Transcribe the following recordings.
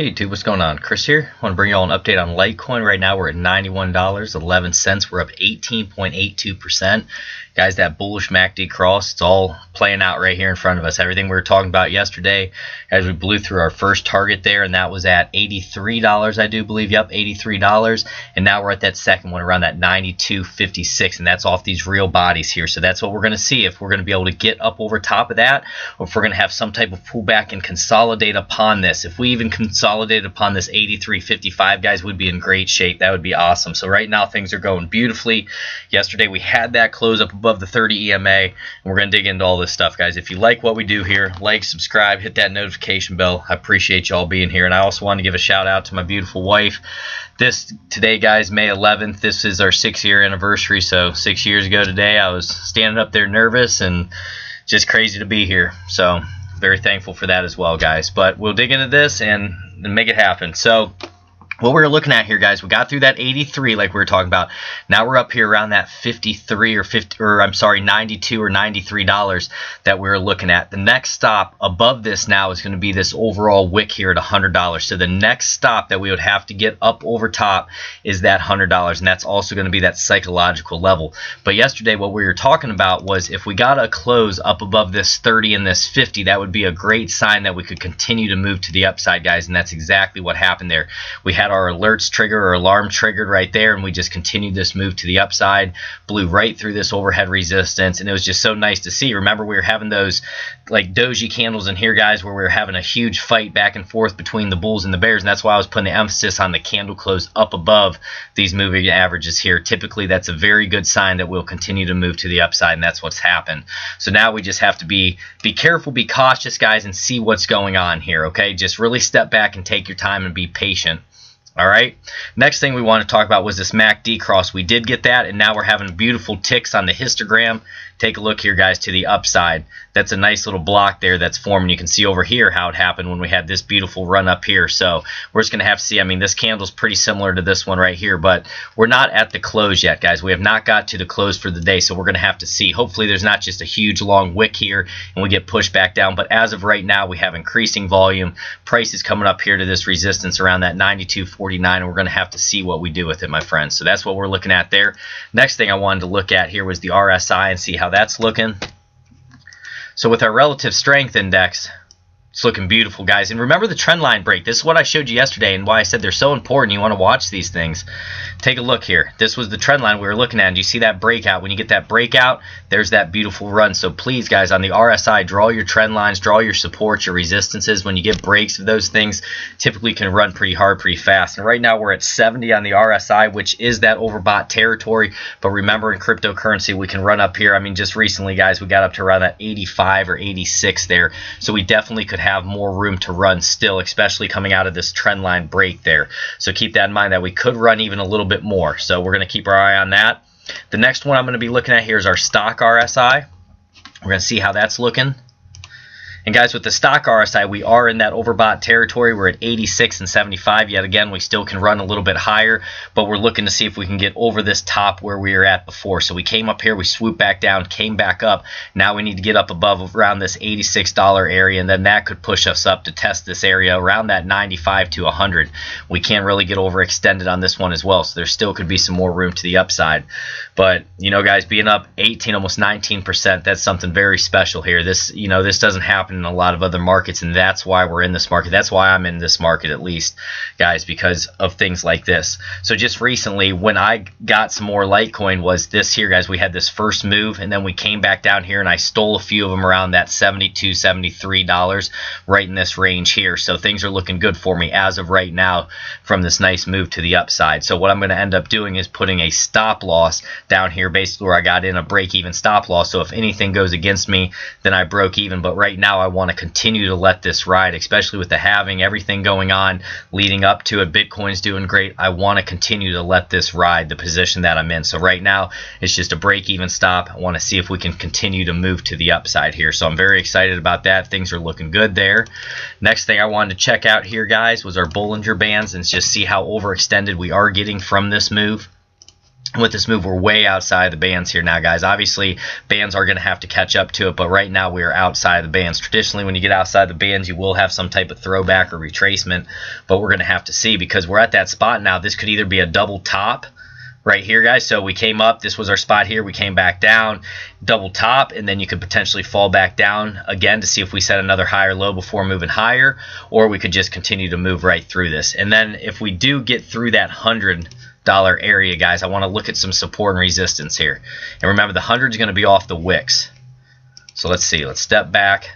Hey YouTube, what's going on? Chris here. I want to bring you all an update on Litecoin. Right now we're at $91.11. We're up 18.82%. Guys, that bullish MACD cross, it's all playing out right here in front of us. Everything we were talking about yesterday, as we blew through our first target there, and that was at $83, I do believe. Yep, $83. And now we're at that second one around that $92.56, and that's off these real bodies here. So that's what we're going to see, if we're going to be able to get up over top of that, or if we're going to have some type of pullback and consolidate upon this. If we even consolidate upon this 83.55, guys, we'd be in great shape. That would be awesome. So right now things are going beautifully. Yesterday we had that close up above the 30 EMA, and we're going to dig into all this stuff, guys. If you like what we do here, like, subscribe, hit that notification bell. I appreciate y'all being here. And I also want to give a shout out to my beautiful wife. Today, guys, May 11th, this is our 6-year anniversary. So 6 years ago today, I was standing up there nervous and just crazy to be here. So very thankful for that as well, guys. But we'll dig into this and make it happen. So what we're looking at here, guys, we got through that 83 like we were talking about. Now we're up here around that 53 or 50, or I'm sorry, 92 or $93 that we're looking at. The next stop above this now is going to be this overall wick here at $100. So the next stop that we would have to get up over top is that $100, and that's also going to be that psychological level. But yesterday what we were talking about was if we got a close up above this 30 and this 50, that would be a great sign that we could continue to move to the upside, guys, and that's exactly what happened there. We had our alerts trigger or alarm triggered right there, and we just continued this move to the upside, blew right through this overhead resistance, and it was just so nice to see. Remember, we were having those like doji candles in here, guys, where we were having a huge fight back and forth between the bulls and the bears, and that's why I was putting the emphasis on the candle close up above these moving averages here. Typically that's a very good sign that we'll continue to move to the upside, and that's what's happened. So now we just have to be careful, be cautious, guys, and see what's going on here. Okay, just really step back and take your time and be patient. All right, next thing we want to talk about was this MACD cross. We did get that, and now we're having beautiful ticks on the histogram. Take a look here, guys, to the upside. That's a nice little block there that's forming. You can see over here how it happened when we had this beautiful run up here. So we're just going to have to see. I mean, this candle's pretty similar to this one right here, but we're not at the close yet, guys. We have not got to the close for the day, so we're going to have to see. Hopefully there's not just a huge long wick here and we get pushed back down, but as of right now we have increasing volume. Price is coming up here to this resistance around that 92.49, and we're going to have to see what we do with it, my friends. So that's what we're looking at there. Next thing I wanted to look at here was the RSI and see how that's looking. So with our relative strength index, it's looking beautiful, guys. And remember the trend line break. This is what I showed you yesterday and why I said they're so important. You want to watch these things. Take a look here. This was the trend line we were looking at. And you see that breakout? When you get that breakout, there's that beautiful run. So please, guys, on the RSI, draw your trend lines, draw your supports, your resistances. When you get breaks of those things, typically can run pretty hard, pretty fast. And right now we're at 70 on the RSI, which is that overbought territory. But remember, in cryptocurrency, we can run up here. I mean, just recently, guys, we got up to around that 85 or 86 there. So we definitely could have more room to run still, especially coming out of this trend line break there. So keep that in mind that we could run even a little bit more. So we're going to keep our eye on that. The next one I'm going to be looking at here is our stock RSI. We're going to see how that's looking. And guys, with the stock RSI, we are in that overbought territory. We're at 86 and 75. Yet again, we still can run a little bit higher, but we're looking to see if we can get over this top where we were at before. So we came up here, we swooped back down, came back up. Now we need to get up above around this $86 area, and then that could push us up to test this area around that 95 to 100. We can't really get overextended on this one as well, so there still could be some more room to the upside. But, you know, guys, being up 18, almost 19%, that's something very special here. This doesn't happen in a lot of other markets, and that's why we're in this market. That's why I'm in this market, at least, guys, because of things like this. So just recently, when I got some more Litecoin, was this here, guys. We had this first move, and then we came back down here, and I stole a few of them around that $72, $73, right in this range here. So things are looking good for me as of right now from this nice move to the upside. So what I'm going to end up doing is putting a stop loss down here, basically where I got in a break-even stop loss. So if anything goes against me, then I broke even. But right now I want to continue to let this ride, especially with the halving, everything going on leading up to it. Bitcoin's doing great. I want to continue to let this ride, the position that I'm in. So right now it's just a break-even stop. I want to see if we can continue to move to the upside here. So I'm very excited about that. Things are looking good there. Next thing I wanted to check out here, guys, was our Bollinger Bands and just see how overextended we are getting from this move. with this move, we're way outside the bands here now, guys. Obviously, bands are going to have to catch up to it, but right now we are outside the bands. Traditionally, when you get outside the bands, you will have some type of throwback or retracement, but we're going to have to see, because we're at that spot now. This could either be a double top right here, guys. So we came up, this was our spot here, we came back down, double top, and then you could potentially fall back down again to see if we set another higher low before moving higher, or we could just continue to move right through this. And then if we do get through that $100 area, guys, I want to look at some support and resistance here. And remember, the 100 is going to be off the wicks. So let's see, let's step back.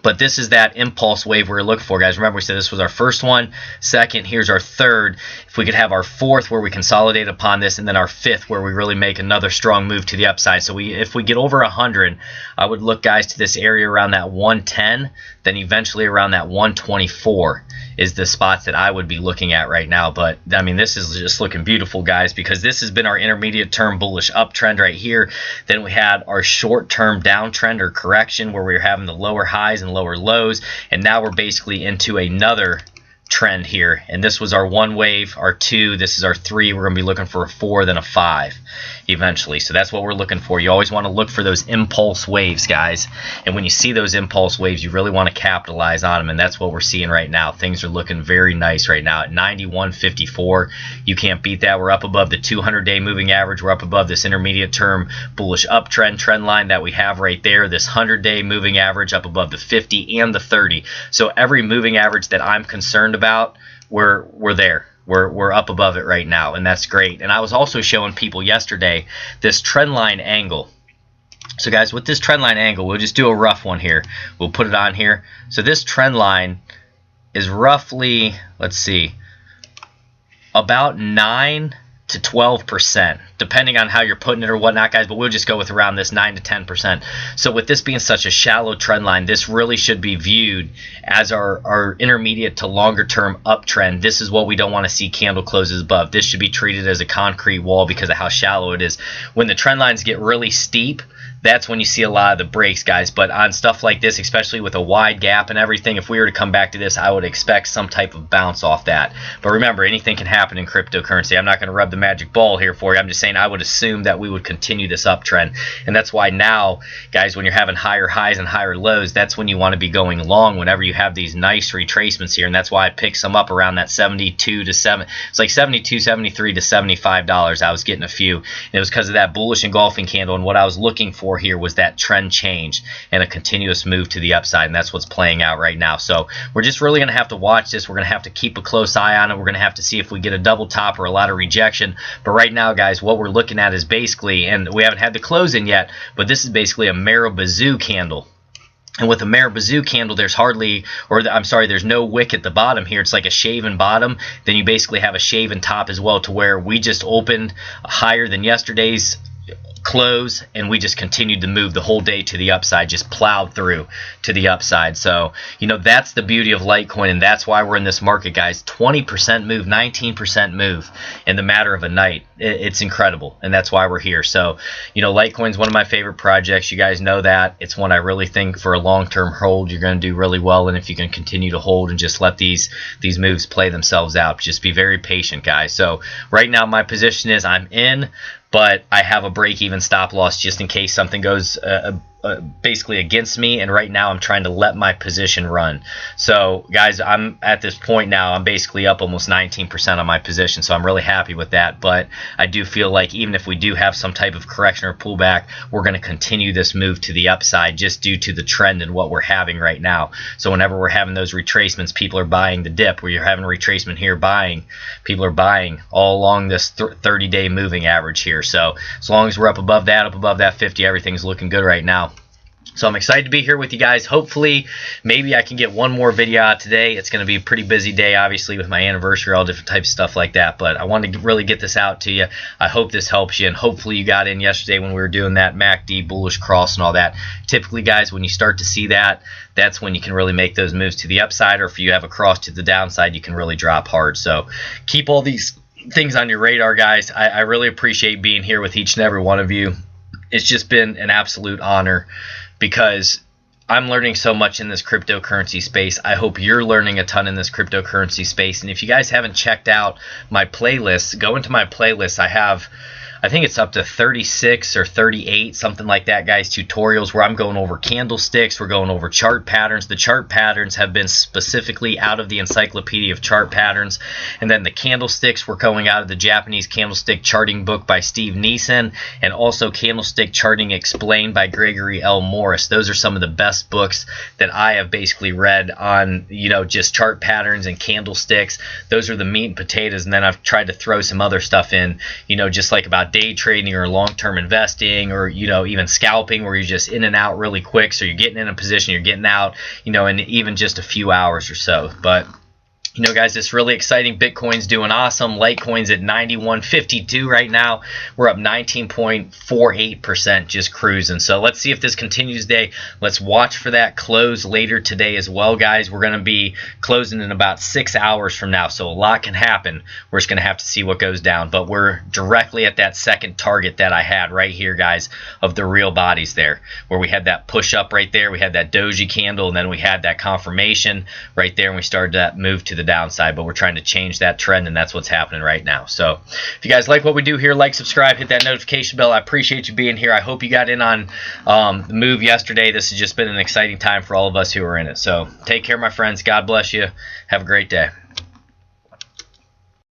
But this is that impulse wave we're looking for, guys. Remember, we said this was our first one. Second, here's our third. If we could have our fourth where we consolidate upon this, and then our fifth where we really make another strong move to the upside. So if we get over 100, I would look, guys, to this area around that 110, then eventually around that 124 is the spots that I would be looking at right now. But, I mean, this is just looking beautiful, guys, because this has been our intermediate term bullish uptrend right here. Then we had our short-term downtrend or correction where we were having the lower highs and lower lows, and now we're basically into another trend here. And this was our one wave, our two, this is our three. We're going to be looking for a four, then a five eventually. So that's what we're looking for. You always want to look for those impulse waves, guys. And when you see those impulse waves, you really want to capitalize on them. And that's what we're seeing right now. Things are looking very nice right now at 91.54. You can't beat that. We're up above the 200-day moving average. We're up above this intermediate term bullish uptrend trend line that we have right there. This 100-day moving average up above the 50 and the 30. So every moving average that I'm concerned about, we're there. We're up above it right now, and that's great. And I was also showing people yesterday this trend line angle. So, guys, with this trend line angle, we'll just do a rough one here. We'll put it on here. So this trend line is roughly, let's see, about 9 to 12%, depending on how you're putting it or whatnot, guys, but we'll just go with around this 9 to 10%. So with this being such a shallow trend line, this really should be viewed as our intermediate to longer term uptrend. This is what we don't want to see candle closes above. This should be treated as a concrete wall because of how shallow it is. When the trend lines get really steep, that's when you see a lot of the breaks, guys. But on stuff like this, especially with a wide gap and everything, if we were to come back to this, I would expect some type of bounce off that. But remember, anything can happen in cryptocurrency. I'm not going to rub the magic ball here for you. I'm just saying I would assume that we would continue this uptrend. And that's why now, guys, when you're having higher highs and higher lows, that's when you want to be going long whenever you have these nice retracements here. And that's why I picked some up around that 72 to 7. It's like 72, 73 to $75. I was getting a few. And it was because of that bullish engulfing candle. And what I was looking for here was that trend change and a continuous move to the upside, and that's what's playing out right now. So we're just really going to have to watch this. We're going to have to keep a close eye on it. We're going to have to see if we get a double top or a lot of rejection. But right now, guys, what we're looking at is basically, and we haven't had the close in yet, but this is basically a Marabazoo candle. And with a Marabazoo candle, there's hardly, or I'm sorry, there's no wick at the bottom here. It's like a shaven bottom. Then you basically have a shaven top as well, to where we just opened higher than yesterday's close, and we just continued to move the whole day to the upside, just plowed through to the upside. So, you know, that's the beauty of Litecoin, and that's why we're in this market, guys. 20% move, 19% move in the matter of a night. It's incredible, and that's why we're here. So, you know, Litecoin's one of my favorite projects. You guys know that. It's one I really think for a long-term hold, you're going to do really well, and if you can continue to hold and just let these moves play themselves out, just be very patient, guys. So right now my position is I'm in, but I have a break-even stop loss just in case something goes basically against me, and right now I'm trying to let my position run. So, guys, I'm at this point now, I'm basically up almost 19% on my position, so I'm really happy with that. But I do feel like even if we do have some type of correction or pullback, we're going to continue this move to the upside just due to the trend and what we're having right now. So whenever we're having those retracements, people are buying the dip. Where you're having a retracement here, buying, people are buying all along this 30-day moving average here. So as long as we're up above that 50, everything's looking good right now. So I'm excited to be here with you guys. Hopefully, maybe I can get one more video out today. It's going to be a pretty busy day, obviously, with my anniversary, all different types of stuff like that. But I wanted to really get this out to you. I hope this helps you, and hopefully you got in yesterday when we were doing that MACD bullish cross and all that. Typically, guys, when you start to see that, that's when you can really make those moves to the upside, or if you have a cross to the downside, you can really drop hard. So keep all these things on your radar, guys. I really appreciate being here with each and every one of you. It's just been an absolute honor, because I'm learning so much in this cryptocurrency space. I hope you're learning a ton in this cryptocurrency space. And if you guys haven't checked out my playlists, go into my playlist. I think it's up to 36 or 38, something like that, guys, tutorials where I'm going over candlesticks, we're going over chart patterns. The chart patterns have been specifically out of the Encyclopedia of Chart Patterns. And then the candlesticks were going out of the Japanese Candlestick Charting book by Steve Neeson, and also Candlestick Charting Explained by Gregory L. Morris. Those are some of the best books that I have basically read on, just chart patterns and candlesticks. Those are the meat and potatoes. And then I've tried to throw some other stuff in, just like about day trading or long-term investing, or even scalping, where you're just in and out really quick. So you're getting in a position, you're getting out, in even just a few hours or so. But guys, it's really exciting. Bitcoin's doing awesome. Litecoin's at 91.52 right now. We're up 19.48%, just cruising. So let's see if this continues today. Let's watch for that close later today as well, guys. We're going to be closing in about 6 hours from now, so a lot can happen. We're just going to have to see what goes down. But we're directly at that second target that I had right here, guys, of the real bodies there, where we had that push up right there. We had that doji candle, and then we had that confirmation right there, and we started that move to the downside. But we're trying to change that trend, and that's what's happening right now. So if you guys like what we do here, like, subscribe, hit that notification bell. I appreciate you being here. I hope you got in on the move yesterday. This has just been an exciting time for all of us who are in it. So take care, my friends. God bless you. Have a great day.